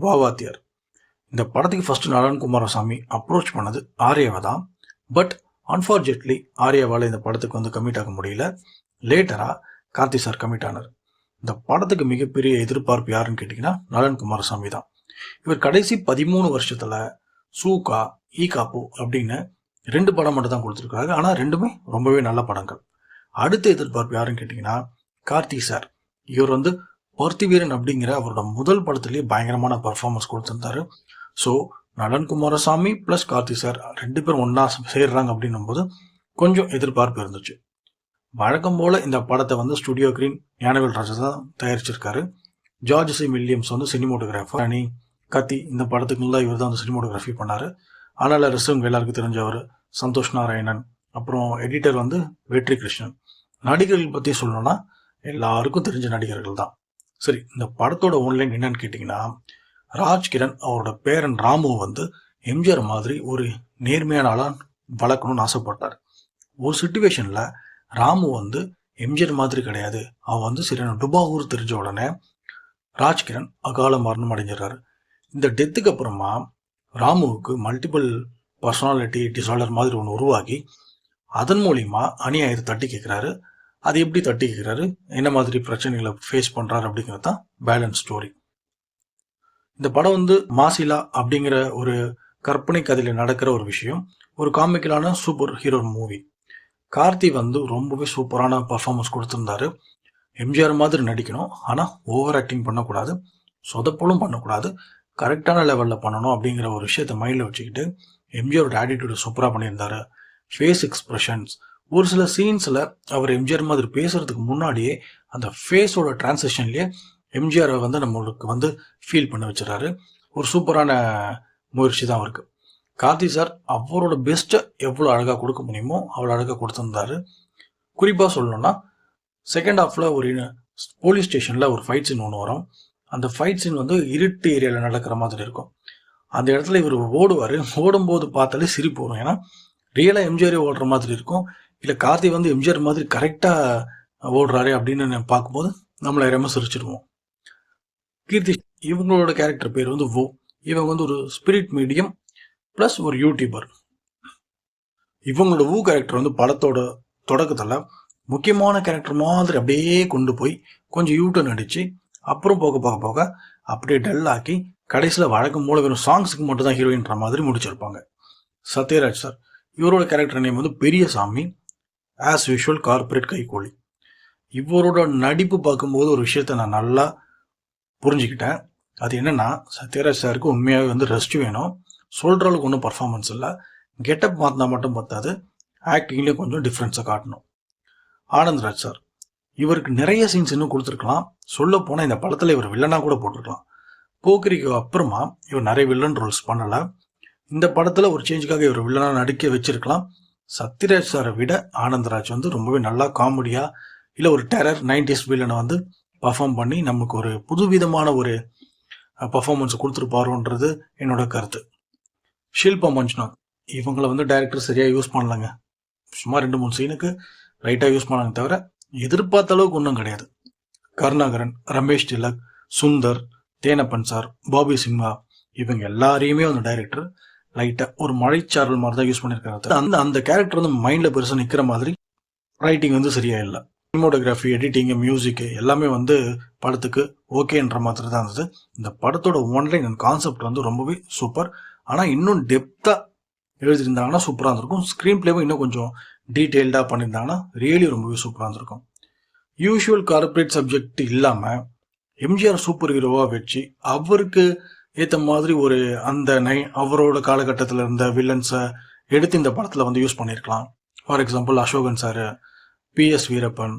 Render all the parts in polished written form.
வாவாத்தியார். இந்த படத்துக்கு ஃபர்ஸ்ட் நலன் குமாரசாமி அப்ரோச் பண்ணது ஆர்யாவை தான். பட் அன்ஃபார்ச்சுனேட்லி ஆர்யாவால் இந்த படத்துக்கு வந்து கமிட் ஆக முடியல. லேட்டராக கார்த்தி சார் கமிட் ஆனார். இந்த படத்துக்கு மிகப்பெரிய எதிர்பார்ப்பு யாருன்னு கேட்டிங்கன்னா நலன் குமாரசாமி தான். இவர் கடைசி 13 வருஷத்தில் சூகா, ஈ காப்பு அப்படின்னு 2 படம் மட்டும் தான் கொடுத்துருக்காரு. ஆனால் ரெண்டுமே ரொம்பவே நல்ல படங்கள். அடுத்த எதிர்பார்ப்பு யாருன்னு கேட்டிங்கன்னா கார்த்தி சார். இவர் வந்து பருத்திவீரன் அப்படிங்கிற அவரோட முதல் படத்துலேயே பயங்கரமான பர்ஃபார்மன்ஸ் கொடுத்துருந்தாரு. ஸோ நலன் குமாரசாமி ப்ளஸ் கார்த்தி சார் 2 பேரும் ஒன்றா சேர்றாங்க அப்படின்னும் போது கொஞ்சம் எதிர்பார்ப்பு இருந்துச்சு. வழக்கம் போல் இந்த படத்தை வந்து ஸ்டுடியோ கிரீன் ஞானவேல் ராஜா தான் தயாரிச்சிருக்காரு. ஜார்ஜ் சி வில்லியம்ஸ் வந்து சினிமோட்டோகிராஃபர். அணி கத்தி இந்த படத்துக்குள்ள இவர் தான் வந்து சினிமோட்டோகிராஃபி பண்ணார். ஆனால் ரிசவங்க எல்லாருக்கும் தெரிஞ்சவர் சந்தோஷ் நாராயணன். அப்புறம் எடிட்டர் வந்து வெற்றி கிருஷ்ணன். நடிகர்கள் பற்றி சொல்லணும்னா எல்லாருக்கும் தெரிஞ்ச நடிகர்கள் தான். சரி, இந்த படத்தோட ஒன்லைன் என்னன்னு கேட்டிங்கன்னா ராஜ்கிரண் அவரோட பேரன் ராமு வந்து எம்ஜிஆர் மாதிரி ஒரு நேர்மையான ஆளாக வளர்க்கணும்னு ஆசைப்பட்டார். ஒரு சுச்சுவேஷனில் ராமு வந்து எம்ஜிஆர் மாதிரி கிடையாது, அவன் வந்து சரியான டுபாகூர் தெரிஞ்ச உடனே ராஜ்கிரண் அகால மரணம் அடைஞ்சிடறாரு. இந்த டெத்துக்கு அப்புறமா ராமுவுக்கு மல்டிபிள் பர்சனாலிட்டி டிசார்டர் மாதிரி ஒன்று உருவாகி அதன் மூலிமா அநியாயத்தை தட்டி கேட்குறாரு. அது எப்படி தட்டி கேட்குறாரு, என்ன மாதிரி பிரச்சனைகளை ஃபேஸ் பண்ணுறாரு அப்படிங்கிறது தான் பேலன்ஸ் ஸ்டோரி. இந்த படம் வந்து மாசிலா அப்படிங்கிற ஒரு கற்பனை கதையில் நடக்கிற ஒரு விஷயம். ஒரு காமிக்கலான சூப்பர் ஹீரோ மூவி. கார்த்தி வந்து ரொம்பவே சூப்பரான பர்ஃபார்மன்ஸ் கொடுத்துருந்தாரு. எம்ஜிஆர் மாதிரி நடிக்கணும், ஆனால் ஓவர் ஆக்டிங் பண்ணக்கூடாது, சொதப்பலும் பண்ணக்கூடாது, கரெக்டான லெவலில் பண்ணணும் அப்படிங்கிற ஒரு விஷயத்த மைண்டில் வச்சுக்கிட்டு எம்ஜிஆரோட ஆட்டிடியூடை சூப்பராக பண்ணியிருந்தாரு. ஃபேஸ் எக்ஸ்பிரஷன்ஸ், ஒரு சில சீன்ஸில் அவர் எம்ஜிஆர் மாதிரி பேசுறதுக்கு முன்னாடியே அந்த ஃபேஸோட டிரான்சிஷன்லேயே எம்ஜிஆரை வந்து நம்மளுக்கு வந்து ஃபீல் பண்ண வச்சுறாரு. ஒரு சூப்பரான முயற்சி தான் அவருக்கு. கார்த்தி சார் அவரோட பெஸ்ட்டை எவ்வளோ அழகாக கொடுக்க முடியுமோ அவ்வளோ அழகாக கொடுத்துருந்தாரு. குறிப்பாக சொல்லணும்னா செகண்ட் ஹாஃபில் ஒரு போலீஸ் ஸ்டேஷனில் ஒரு ஃபைட் சீன் ஒன்று வரும். அந்த ஃபைட் சீன் வந்து இருட்டு ஏரியாவில் நடக்கிற மாதிரி இருக்கும். அந்த இடத்துல இவர் ஓடுவார். ஓடும்போது பார்த்தாலே சிரிப்பு வரும். ஏன்னா ரியலாக எம்ஜிஆரே ஓடுற மாதிரி இருக்கும். இல்லை கார்த்தி வந்து எம்ஜிஆர் மாதிரி கரெக்டாக ஓடுறாரு அப்படின்னு பார்க்கும்போது நம்மளை ரொம்ப சிரிச்சிடுவோம். கீர்த்தி இவங்களோட கேரக்டர் பேர் வந்து இவங்க வந்து ஒரு ஸ்பிரிட் மீடியம் ப்ளஸ் ஒரு யூடியூபர். இவங்களோட கேரக்டர் வந்து படத்தோட தொடக்கத்தில் முக்கியமான கேரக்டர் மாதிரி அப்படியே கொண்டு போய் கொஞ்சம் யூட்டர்ன் அடித்து அப்புறம் போக போக போக அப்படியே டல் ஆக்கி கடைசியில் வழக்கம் போல வெறும் சாங்ஸுக்கு மட்டும் தான் ஹீரோயின்ற மாதிரி முடிச்சிருப்பாங்க. சத்யராஜ் சார் இவரோட கேரக்டர் நேம் வந்து பெரியசாமி. ஆஸ் யூஷுவல் கார்பரேட் கைகோழி. இவரோட நடிப்பு பார்க்கும்போது ஒரு விஷயத்த நான் நல்லா புரிஞ்சுக்கிட்டேன். அது என்னன்னா சத்யராஜ் சாருக்கு உண்மையாகவே வந்து ரெஸ்ட் வேணும். சொல்கிற அளவுக்கு ஒன்றும் பர்ஃபார்மன்ஸ் இல்லை. கெட்டப் மாற்றினா மட்டும் பார்த்தாது, ஆக்டிங்லேயும் கொஞ்சம் டிஃப்ரென்ஸை காட்டணும். ஆனந்த்ராஜ் சார் இவருக்கு நிறைய சீன்ஸ் இன்னும் கொடுத்துருக்கலாம். சொல்ல போனால் இந்த படத்தில் இவர் வில்லனாக கூட போட்டிருக்கலாம். போக்கிரிக்கு அப்புறமா இவர் நிறைய வில்லன் ரோல்ஸ் பண்ணலை. இந்த படத்தில் ஒரு சேஞ்சுக்காக இவர் வில்லனாக நடிக்க வச்சிருக்கலாம். சத்யராஜ் சாரை விட ஆனந்த்ராஜ் வந்து ரொம்பவே நல்லா காமெடியாக இல்லை ஒரு டெரர் 90s வில்லனை வந்து பர்ஃபார்ம் பண்ணி நமக்கு ஒரு புதுவிதமான ஒரு பர்ஃபார்மன்ஸ் கொடுத்துருப்பாரோன்றது என்னோட கருத்து. ஷில்பா மஞ்சுநாத் இவங்களை வந்து டைரக்டர் சரியாக யூஸ் பண்ணலாங்க. சும்மா 2-3 சீனுக்கு ரைட்டாக யூஸ் பண்ணாங்க தவிர எதிர்பார்த்த அளவுக்கு ஒன்றும் கிடையாது. கருணாகரன், ரமேஷ் திலக், சுந்தர், தேனப்பன் சார், பாபி சிம்ஹா இவங்க எல்லாரையுமே அந்த டைரக்டர் லைட்டாக ஒரு மழைச்சாரல் மாதிரி தான் யூஸ் பண்ணியிருக்காரு. அந்த கேரக்டர் வந்து மைண்டில் பெருசாக நிற்கிற மாதிரி ரைட்டிங் வந்து சரியாக இல்லை. சினிமோட்டோகிராஃபி, எடிட்டிங்கு, மியூசிக்கு எல்லாமே வந்து படத்துக்கு ஓகேன்ற மாதிரி தான் இருந்தது. இந்த படத்தோட ஒன்லைன் அண்ட் கான்செப்ட் வந்து ரொம்பவே சூப்பர். ஆனால் இன்னும் டெப்த்தாக எழுதியிருந்தாங்கன்னா சூப்பராக இருந்திருக்கும். ஸ்க்ரீன் பிளேவும் இன்னும் கொஞ்சம் டீட்டெயில்டாக பண்ணியிருந்தாங்கன்னா ரியலி ரொம்பவே சூப்பராக இருந்திருக்கும். யூஷுவல் கார்பரேட் சப்ஜெக்ட் இல்லாமல் எம்ஜிஆர் சூப்பர் ஹீரோவாக வச்சு அவருக்கு ஏற்ற மாதிரி ஒரு அந்த அவரோட காலகட்டத்தில் இருந்த வில்லன்ஸை எடுத்து இந்த படத்தில் வந்து யூஸ் பண்ணியிருக்கலாம். For example Ashokan sir, PS Veerappan,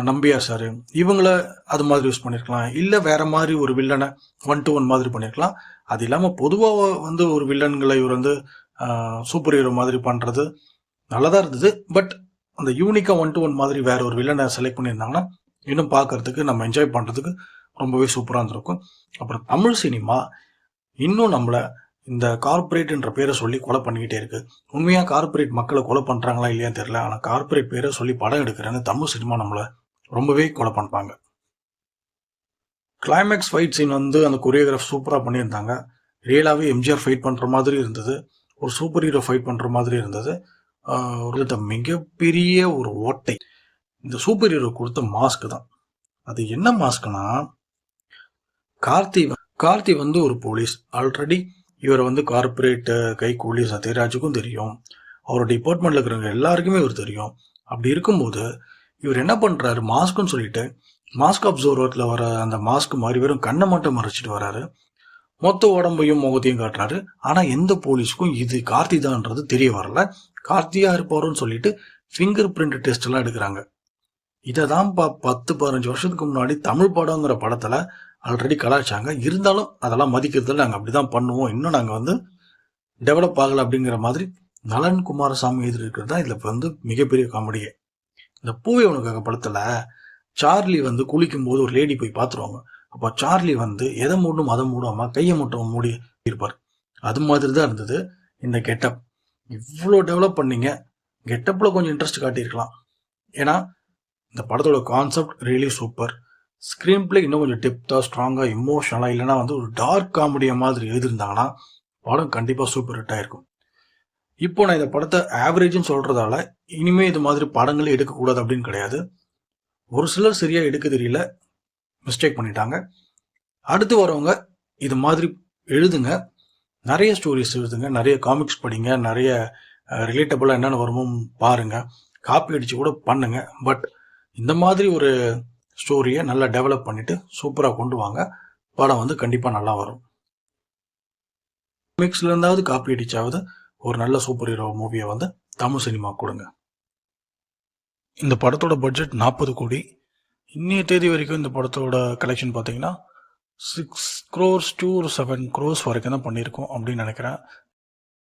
Nambiar sir இவங்கள அது மாதிரி யூஸ் பண்ணியிருக்கலாம். இல்லை வேற மாதிரி ஒரு வில்லனை 1-to-1 மாதிரி பண்ணியிருக்கலாம். அது இல்லாமல் பொதுவாக வந்து ஒரு வில்லன்களை இவர் வந்து சூப்பர் ஹீரோ மாதிரி பண்ணுறது நல்லதாக இருந்தது. பட் அந்த யூனிக்காக 1-to-1 மாதிரி வேற ஒரு வில்லனை செலக்ட் பண்ணியிருந்தாங்கன்னா இன்னும் பார்க்கறதுக்கு நம்ம என்ஜாய் பண்ணுறதுக்கு ரொம்பவே சூப்பராக இருந்திருக்கும். அப்புறம் தமிழ் சினிமா இன்னும் நம்மளை இந்த கார்பரேட்ன்ற பேரை சொல்லி கொலை பண்ணிக்கிட்டே இருக்கு. உண்மையாக கார்பரேட் மக்களை கொலை பண்ணுறாங்களா இல்லையான்னு தெரியல. ஆனால் கார்பரேட் பேரை சொல்லி படம் எடுக்கிறேன்னு தமிழ் சினிமா நம்மளை ரொம்பவே கொலை பண்ணுறாங்க. கிளைமேக்ஸ் ஃபைட் சீன் வந்து அந்த கொரியோகிராஃப் சூப்பராக பண்ணியிருந்தாங்க. ரியலாகவே எம்ஜிஆர் ஃபைட் பண்ணுற மாதிரி இருந்தது. ஒரு சூப்பர் ஹீரோ ஃபைட் பண்ணுற மாதிரி இருந்தது. ஒரு மிகப்பெரிய ஒரு ஓட்டை இந்த சூப்பர் ஹீரோ கொடுத்த மாஸ்க் தான். அது என்ன மாஸ்க்னா, கார்த்தி வந்து ஒரு போலீஸ். ஆல்ரெடி இவரை வந்து கார்பரேட் கைக்கூலி சத்யராஜுக்கும் தெரியும். அவரோட டிபார்ட்மெண்ட்ல இருக்கிறவங்க எல்லாருக்குமே இவர் தெரியும். அப்படி இருக்கும்போது இவர் என்ன பண்றாரு, மாஸ்க்னு சொல்லிட்டு மாஸ்க் அப்சர்வர்ல வர அந்த மாஸ்க் மாதிரி வெறும் கண்ணை மட்டும் மறைச்சிட்டு வராரு. மொத்த உடம்பையும் முகத்தையும் காட்டுறாரு. ஆனா எந்த போலீஸ்க்கும் இது கார்த்தி தான்ன்றது தெரிய வரல. கார்த்தியா இருப்பாருன்னு சொல்லிட்டு ஃபிங்கர் பிரிண்ட் டெஸ்ட் எல்லாம் எடுக்கிறாங்க. இதை தான் 10-15 வருஷத்துக்கு முன்னாடி தமிழ் படங்கிற படத்துல ஆல்ரெடி கலாய்ச்சாங்க. இருந்தாலும் அதெல்லாம் மதிக்கிறதுல நாங்கள் அப்படிதான் பண்ணுவோம், இன்னும் நாங்கள் வந்து டெவலப் ஆகலை அப்படிங்கிற மாதிரி நலன் குமாரசாமி எதிர்க்கிறது தான் இதுல வந்து மிகப்பெரிய காமெடியே. இந்த பூவே உனக்காக படத்துல சார்லி வந்து குளிக்கும் போது ஒரு லேடி போய் பார்த்துருவாங்க. அப்போ சார்லி வந்து எதை மூடும் அதை மூடாம கையை மட்டும் மூடி இருப்பார். அது மாதிரி தான் இருந்தது இந்த கெட்டப். இவ்வளோ டெவலப் பண்ணீங்க, கெட்டப்ல கொஞ்சம் இன்ட்ரெஸ்ட் காட்டியிருக்கலாம். ஏன்னா இந்த படத்தோட concept really super. Screen play இன்னும் கொஞ்சம் டெப்த்தாக ஸ்ட்ராங்காக இமோஷனலாக இல்லைன்னா வந்து ஒரு டார்க் காமெடியை மாதிரி எழுதியிருந்தாங்கன்னா படம் கண்டிப்பாக சூப்பர் ஹிட் ஆயிருக்கும். இப்போ நான் இந்த படத்தை ஆவரேஜ்னு சொல்றதால இனிமே இது மாதிரி படங்களே எடுக்கக்கூடாது அப்படின்னு கிடையாது. ஒரு சிலர் சரியா எடுக்க தெரியல, மிஸ்டேக் பண்ணிட்டாங்க. அடுத்து வரவங்க இது மாதிரி எழுதுங்க, நிறைய ஸ்டோரிஸ் எழுதுங்க, நிறைய காமிக்ஸ் படிங்க, நிறைய ரிலேட்டபிளா என்னென்ன வருமோ பாருங்க, காப்பி அடிச்சு கூட பண்ணுங்க. பட் இந்த மாதிரி ஒரு ஸ்டோரியை நல்லா டெவலப் பண்ணிட்டு சூப்பராக கொண்டு வாங்க. படம் வந்து கண்டிப்பாக நல்லா வரும். காமிக்ஸ்ல இருந்தாவது காப்பி அடிச்சாவது ஒரு நல்ல சூப்பர் ஹீரோ மூவியை வந்து தமிழ் சினிமா கொடுங்க. இந்த படத்தோட பட்ஜெட் 40 கோடி. இன்னைய தேதி வரைக்கும் இந்த படத்தோட கலெக்ஷன் பார்த்தீங்கன்னா 6 crores to 7 crores வரைக்கும் தான் பண்ணியிருக்கோம் அப்படின்னு நினைக்கிறேன்.